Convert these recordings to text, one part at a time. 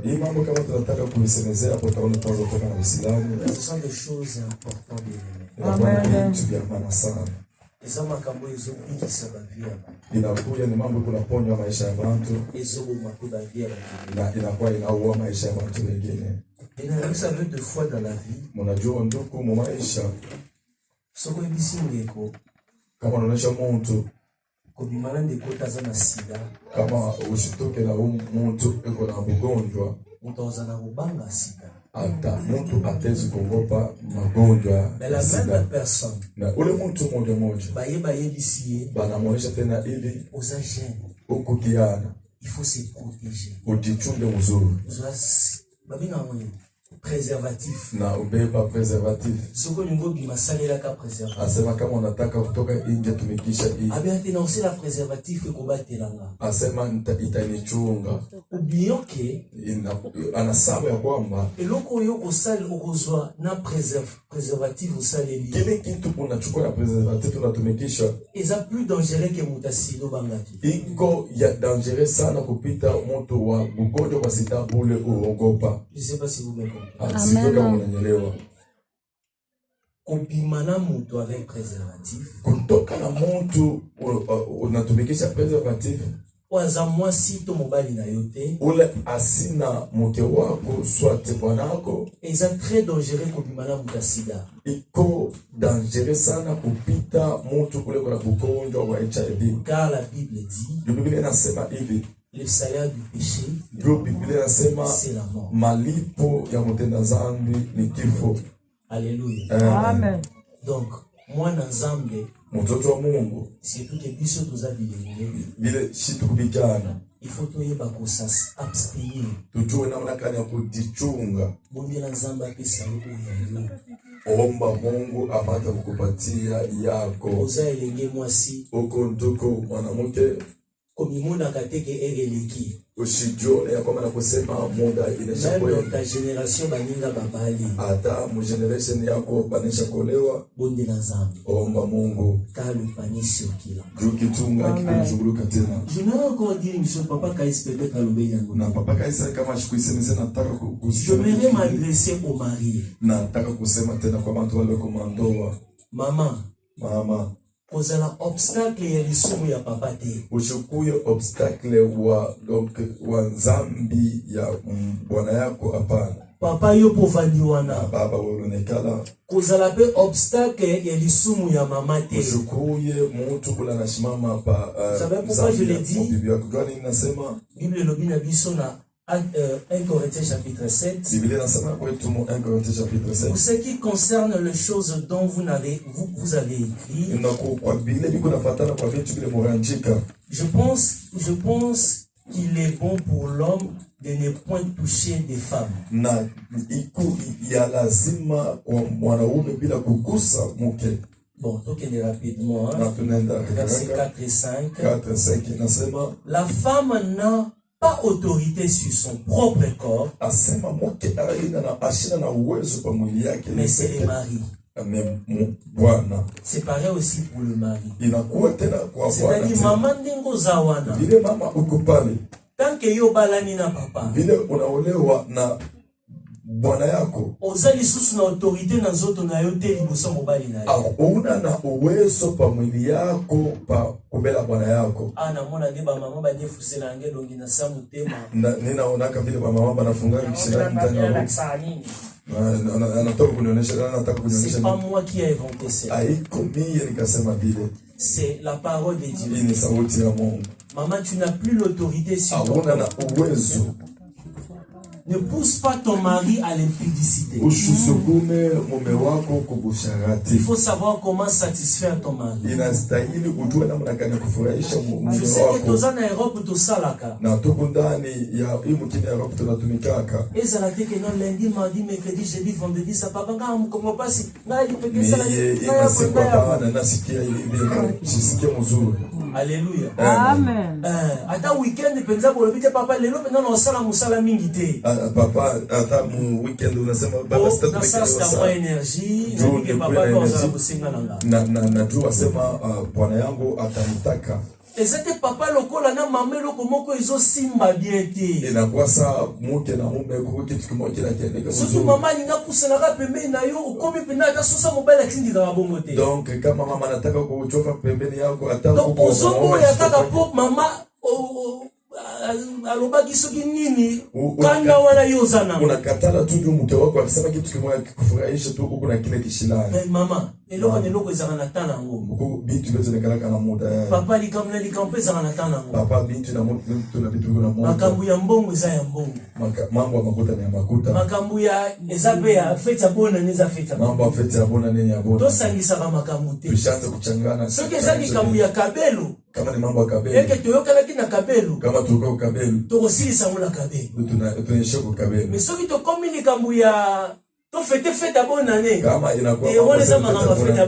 Hii mambo kama tunataka kuisemezea hapo taona tuanze kutoka na Uislamu. Ce sont des choses importantes. Amen. Tubiamana sana. Ezama kambo ezo bikisa bavia. Inakuja ni mambo kunaponya maisha ya watu. Ezo makuba bavia. Na inakuwa inaua maisha ya watu wengine. Vous savez deux fois dans la vie. Mnajua ndugu mu maisha. Soko ebisingeko. Kama unaonyesha mtu kobimana ndeko taza na sida. Kama usitoke na mtu eko na ugonjwa. Mtu azana kubanga sida. Ata mtu atezi kuogopa magonjwa ya sida. Na ule mtu mmoja baye bisiye banamuonesha tena ili aux agents huko kiana il faut se protéger. Ujichunge mzuri. Babina mwenye préservatif. Na ubeba préservatif. Soko ningo bimasalela ka préservatif. Asema kama unataka kutoka nje tumikisha hii. Abi atenoncer la préservatif ko batelanga. Asema itanichunga. Ubioke anasema ya kwamba eloko yo osali okozwa na préservatif osaleli. Kile kitu unachukua na préservatif unatumikisha. Eza plus dangereux que mutasido bangati. Iko ya dangereux sana kupita mtu wa ugonjwa wa sida ule uogopa. Je sais pas si vous me comprenez. Amen. Kopimana mutu avec préservatif. Kutoka na mtu unatumikisha préservatif. Waza mwasi to mobali na yote. Ule asina mke wako swate bwanako. Eza très dangereux kopimana mutu sida. Iko dangereux sana kupita mtu kule kwa ugonjwa wa HIV. Car la Bible dit. Biblia inasema hivi. Le salaire du péché, c'est la mort. Malipo ya mtenda dhambi ni kifo. Alléluia. Amen. Donc, moi na nzambe, mtoto wa Mungu, c'est tout que biso tuzabilenge. Bile shitu kubikana. Il faut toyeba ko s'abstenir. Tujue namna gani ya kujichunga. Bombela nzamba pesa uyo. Omba Mungu apate kukupatia yako. Oza elenge mwasi. Oko nduko mwanamke. Komimuna kateke ereleki. Usijone ya kwamba nakusema muda inashakwenda. Même ta génération baninga babali. Hata mu generation yako banisha kolewa. Bonde na nzambe. Omba Mungu. Kalu panisio kila. Jukitunga kipinjuluka tena. Je n'ai encore dit monsieur papa Kaïs peut-être à l'obéir. Na papa Kaïs kama shikuisemeze nataka kusema. Je vais m'adresser au mari. Nataka kusema tena kwa watu wale kumandoa. Mama. Kozala obstacle ya lisumu ya papa te. Uchukuye obstacle wa nzambi ya bwana yako hapana. Papa yo povandi wana. Baba wolonekala. Kozala pe obstacle ya lisumu ya mama te. Uchukuye mtu kula na shimama pa. Savez pourquoi je l'ai dit? Bible lobi na biso na 1 Corinthiens chapitre 7. Pour ce qui concerne les choses dont vous avez écrit, je pense qu'il est bon pour l'homme de ne point toucher des femmes. Bon, donc il est rapidement. Verset 4 et 5. La femme n'a pas autorité sur son propre corps, mais c'est le mari. C'est pareil aussi pour le mari. C'est-à-dire, maman n'engo zawana. Tant que yo balani na papa. Bwana yako ozali susu na autorité na nzoto na yo te liboso mobali na yo. Una na uwezo pa mwili yako pa kubela bwana yako. Na mona de ba mama ba defuse na ngelo ngina samu tema. Ninaona kama vile ba mama banafunga kishina mtana. Anataka kunionyesha c'est pas moi qui ai inventé ça. Haiko mimi nikasema vile. C'est la parole de Dieu. Ni sauti ya Mungu. Maman, tu n'as plus l'autorité sur toi. Una na uwezo. Ne pousse pas ton mari à l'impudicité. Il faut savoir comment satisfaire ton mari. Je sais que tu as une Europe tout ça là. Et ça l'a dit que non, lundi, mardi, mercredi, jeudi, vendredi, ça pas banga, on comprend pas si. Alléluia. Amen. Ata weekend penza bolobite papa lelo maintenant on sala musala mingi te. Papa ata mu weekend unasema baba sita tumekea energy na papa kwa za kusinga nanga. Na jua sema bwana yangu atanitaka. ezate papa lokola na mama lokomoko ezo simba bien te. Inakuwa saa mke na mume kuko kitu kimoja kinakiendeka Surtout vizuri. mama linga kusana ka pembeni na yo ukomi penda hata sosa mobile akindika kabongo te. Donc kama mama anataka kuchofa pembeni yako hata Donc kuko ozongo ya kaka po mama alobaki soki nini kanda wana yozana. Unakatala tu juu mke wako akisema kitu kimoja kikufurahisha tu huko na kile kishilani. Mama eloko ezaka na tana ngo. Huko bitu bete nekalaka na muda. Papa likampe ezaka na tana ngo. Papa bitu na muda na bitu na muda. Makambu ya mbongo eza ya mbongo. Mambo ya makuta ni ya makuta. Makambu ya ezabe ya fete bona neza fete. Mambo ya fete ya bona nini ya bona. To sangisa ba makambu te. Tushaanza kuchangana. Soki ezaki kambu ya kabelo. Kama ni mambo ya kabelo. Eke toyokala kina kabelo. Kama tuko kabelo. Tokosilisa ngola kabelo. Tunaisha ku kabelo. Mais soki tokomi ni kambu ya to fete bonne année. Kama inakuwa mambo ya fete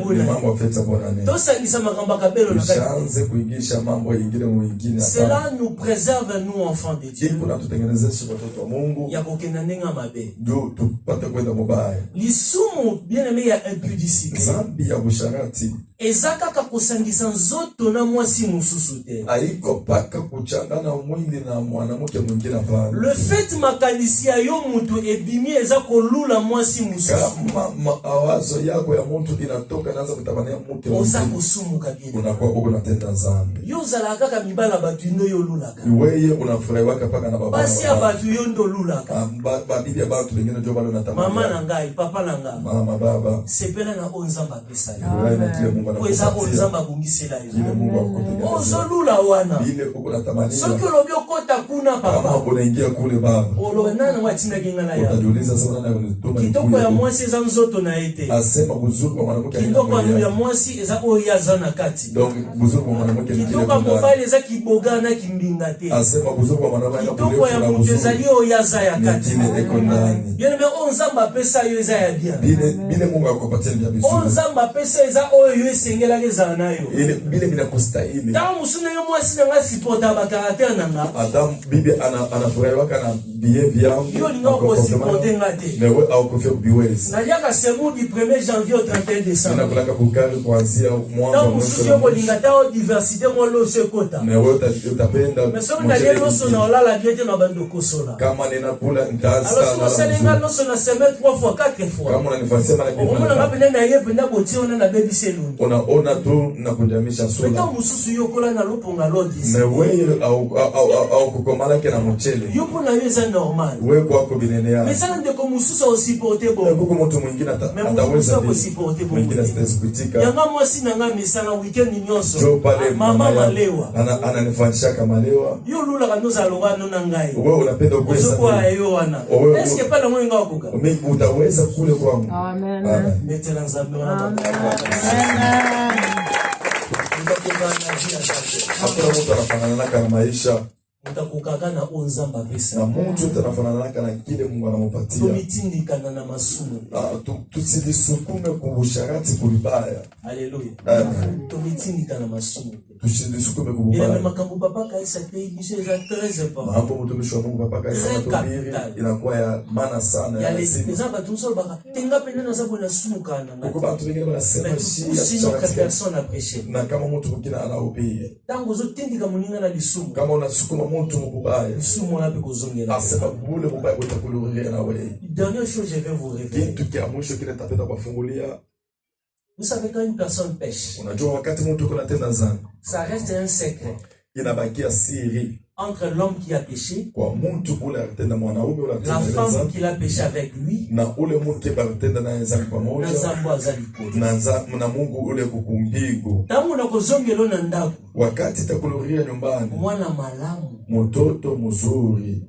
bonne année. To sangisa makambo kabelo na tuanze kuingisha mambo ingine mwingine. Cela nous préserve nous enfants de Dieu. Kuna tutengenezesha watoto wa Mungu. Ya kokenda nenga mabe. Ndio tupate kwenda mubaya. Lisumu bien-aimé ya impudicité. Zambi ya busharati. Ezaka ka kusangisa nzoto na mwasi mususu te. Haiko paka kuchangana mwili na mwanamke mwingine hapana. Le fait makanisia yo mutu ebimi eza kolula mwasi mususu. Kama awazo yako ya mtu inatoka naanza kutabania mke mwingine. Osa kusumu kabisa. Unakuwa uko unatenda zambi. Yo zala kaka mibala batu ndo yo lulaka. Wewe unafurahiwa paka na baba. Basi ya batu yo ndo lulaka. Babibi ya batu wengine ndio bado natamani. Mama na ngai, papa na ngai. Mama baba. Sepela na onzamba pesa yo. Wewe na kile Mungu anakupatia. Kweza onzamba bungisela yo. Kile Mungu akutengeneza. Ozolula wana. Ile uko natamani. Soki lobi okota kuna papa. Kama unaingia kule baba. Olo nana watinda kingana ya. Utajiuliza sana na unituma. Kitoko ya mwasi eza nzoto na ete. Asema buzuri kwa mwanamke. Kitoko ya mwasi eza oya zana kati. Donc buzuri kwa mwanamke ni kile. Kitoko mobile eza kiboga na kimbinga te. Asema buzuri kwa mwanamke. Kitoko ya mtu ezali oya za ya kati. Kile eko ndani. Bien mais onzamba pesa yo eza ya bien. Bile Mungu akupatia ndio vizuri. Onzamba pesa eza oyo yo esengela kezana nayo. Ile bile bila kustahili. Tangu musuna yo mwasi na ngasi supporta ba caractère nanga. Adam bibi anafurahiwa kana behavior. Yo linga ko supporter ngate. Mais wewe au kufia biwezi. Na yaka semu du 1er janvier au 31 décembre. Na kulaka kukari kuanzia mwanzo. Tangu mususu yo linga tao diversité mo lo se kota. Mais wewe utapenda. Mais soki na lelo so na olala biete na bando kosola. Kama ninakula nitaanza. Alors so selenga no so na semaine 3 fois 4 fois. Kama unanifasia mara nyingi. Omona ngapenda na yeye penda botio na baby salon. Unaona tu na kunjamisha sura. Tangu mususu yo kola na loponga lodis. Mais wewe au kukomala kena mchele. Yo pona yo eza normal. Wewe kwako binene yako. Mais ça ndeko mususu au supporter bon. Kuko mtu mwingine ataweza supporter bon. Mwingine sitasikitika. Yanga mwasi nanga misana weekend nyonso. Jo pale mama malewa. Ananifanisha kama lewa. Yo lula kanoza lobano na ngai. Wewe unapenda kuweza. Kwa hiyo wana. Est-ce que pala mwenga wakuka? Mimi utaweza kule kwangu. Amen. Metela nzambe wana. Amen. Hakuna mtu anafanana na maisha. Mutakukaka na onzamba pesa. Na mtu anafanana na kile Mungu anampatia. Tumitindikana na masumu. Tusijisukume kubusharati kulibaya. Haleluya. Amen. Tumitindikana na masumu. Tusijisukume kubaya. Bila makambo papa kaisa te ici est très important. Hapo mtumishi wa Mungu papa kaisa matubiri inakuwa ya maana sana. Ya les aba tunso baka tenga pena na sababu na sumu kana. Kwa watu wengine wanasema si personne a prêché. Na kama mtu mwingine anahubiri. Tangu zotindika muninga na lisumu. Kama unasukuma mtu mbaya. Lisumu na biko zongela. Asema bule mbaya utakuloria na wewe. Dernière chose je vais vous révéler. Kitu kia mwisho kile tapenda kufungulia. Vous savez quand une personne pêche. Unajua wakati mtu kuna tenda dhambi. Ça reste un secret. Inabakia siri. Entre l'homme qui a péché, kwa mtu ule atenda mwanaume ule la femme qui a péché avec lui, na ule mke batenda naye zambi pamoja, na Mungu ule kukumbingu. Tamu na kozongelo na ndaku. Wakati takuloria nyumbani. Mwana malamu. Mtoto mzuri.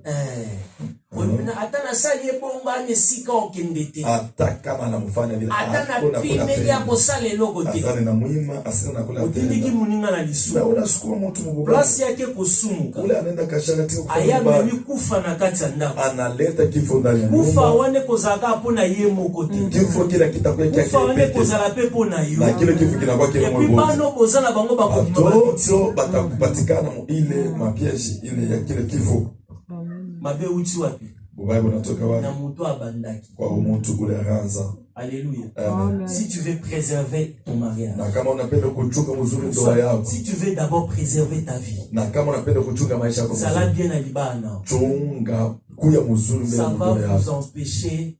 Atana sali ebonga ne sika okendete. Hata kama anamfanya vile. Atana pime ya kosale logo te. Atana na muima asina nakula tena. Utindiki muninga na lisu. Na unasukuma mtu mbubu. Plus yake kusumuka. Ule anaenda kashaka tiko kwa nyumba. Ayame kufa na kati ya ndako. Analeta kifo ndani ya nyumba. Kufa wane kozaka hapo na yeye moko te. Kifo kila kitakuwa kile. Kufa wane kozala pepo na yo. Na kile kifo kinakuwa kile mmoja. Epi bano bozala bango bakobima. Watoto batakupatikana ile mapieshi ile ya kile kifo. Mabe uchi wapi? Bible natoka wapi? Na mtu abandaki. Kwa mtu ule ranza. Alléluia. Amen. Si tu veux préserver ton mariage, Na kama unapenda kuchunga mzuri ndoa yako, si tu veux d'abord préserver ta vie, na kama unapenda kuchunga maisha yako ça va bien à Libana. chunga kuya mzuri mbele Ça ya va ndoa vous yako. empêcher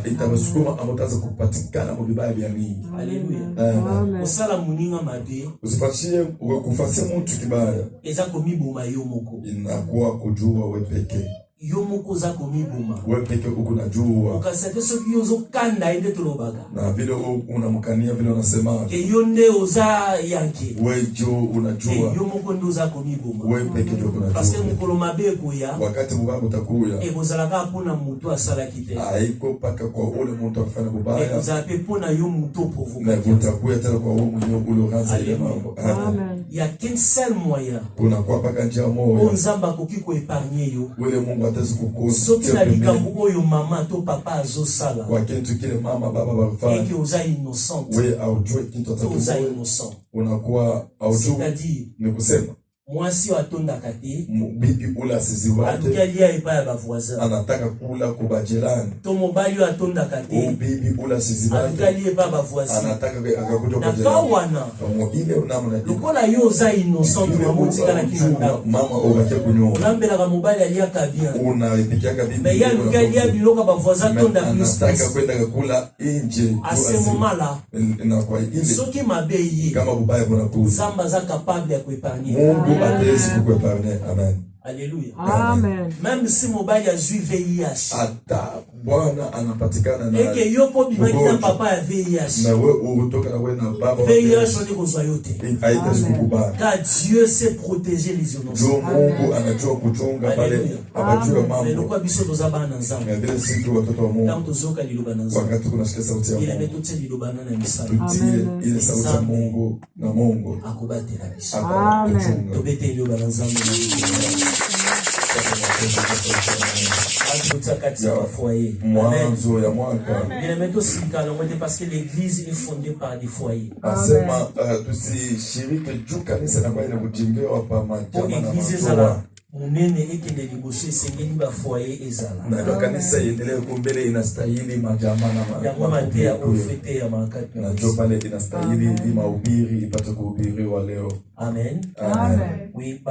Itabasukuma amutaanza kupatikana mu vibaya vya mingi. Alléluia. Osala muninga mabe. Usifashie kufasia mtu kibaya. Eza komiboma yo moko. Inakuwa kujua wewe pekee. Yo moko za komiboma. Wewe pekee uko unajua. Ukasate soki yozo kanda ende tolobaga. Na vile unamkania vile unasema. Ke yonde oza yanke. Wewe jo unajua. Yo moko ndo za komiboma. Wewe pekee ndio unajua. Parce que mukolo mabe koya. Wakati mubaya utakuya. E bozalaka pona mutu asala kite. Haiko paka kwa ule mtu afanya mubaya. E bozalape pona yo mutu provoka. Na utakuya tena kwa wewe mwenyewe ule uranza ile mambo. Amen. Il y a qu'un seul moyen. Kuna kwa paka njia moja. Onzamba koki ko épargner yo. Ule Mungu ataweza kukusa. Soki na likambo oyo mama to papa azosala. Kwa kitu kile mama baba wanafanya. Et que oza innocent. Wewe aujue kitu Oza innocent. Unakuwa aujue. C'est-à-dire, ni kusema mwasi watondaka te. Bibi ula asizi wake. Alukalia epa ya bavoisin. Anataka kula kubajirani. To mobali atondaka te. Bibi ula asizi wake. Alukalia epa bavoisin. Anataka akakuja kwa jirani. Na kawana. Kama ile unamna. Lukola yo oza innocent wa motika na kinanda. Mama obake kunyo. Unambela ka mobali aliaka bien. Unaipikia bibi. Mais ya lukalia biloka bavoisin tonda plus. Anataka kwenda kula nje. À ce moment-là. Na kwa ile. Soki mabe yi. Kama bubaya kuna kuza. Zamba za capable ya kuépargner. Mungu ataweza kukuepargner. Amen. Alléluia. Amen. Même si mobali a ju VIH. Ata Bwana anapatikana na. Eke yopo bimaki na papa ya VIH. Na wewe utoka na wewe na baba. VIH on est kozwa yote. Haitazikukubali. Car Dieu sait protéger les innocents. Mungu anajua kuchunga pale anajua mambo. Mais lokwa biso tozaba na nzambe. Na vile sisi watoto wa Mungu. Tanto zoka liloba na nzambe. Wakati tunasikia sauti ya Mungu. Ile meto liloba na misala. Tutie ile sauti ya Mungu na Mungu. Akubatela biso. Amen. Tobete liloba na nzambe. Mwanzo ya mwaka. Parce que l'église est fondée par des foyers. Asema tusishiriki juu kanisa na kwa ile kujengewa pa majama na mazoa. Munene ekende liboso esengeli ba foyer ezala. Na kanisa iendelee kumbele inastahili majama na ya mama pia ofete ya makati. Na ndio pale inastahili mahubiri ipate kuhubiriwa leo. Amen. Amen. Oui,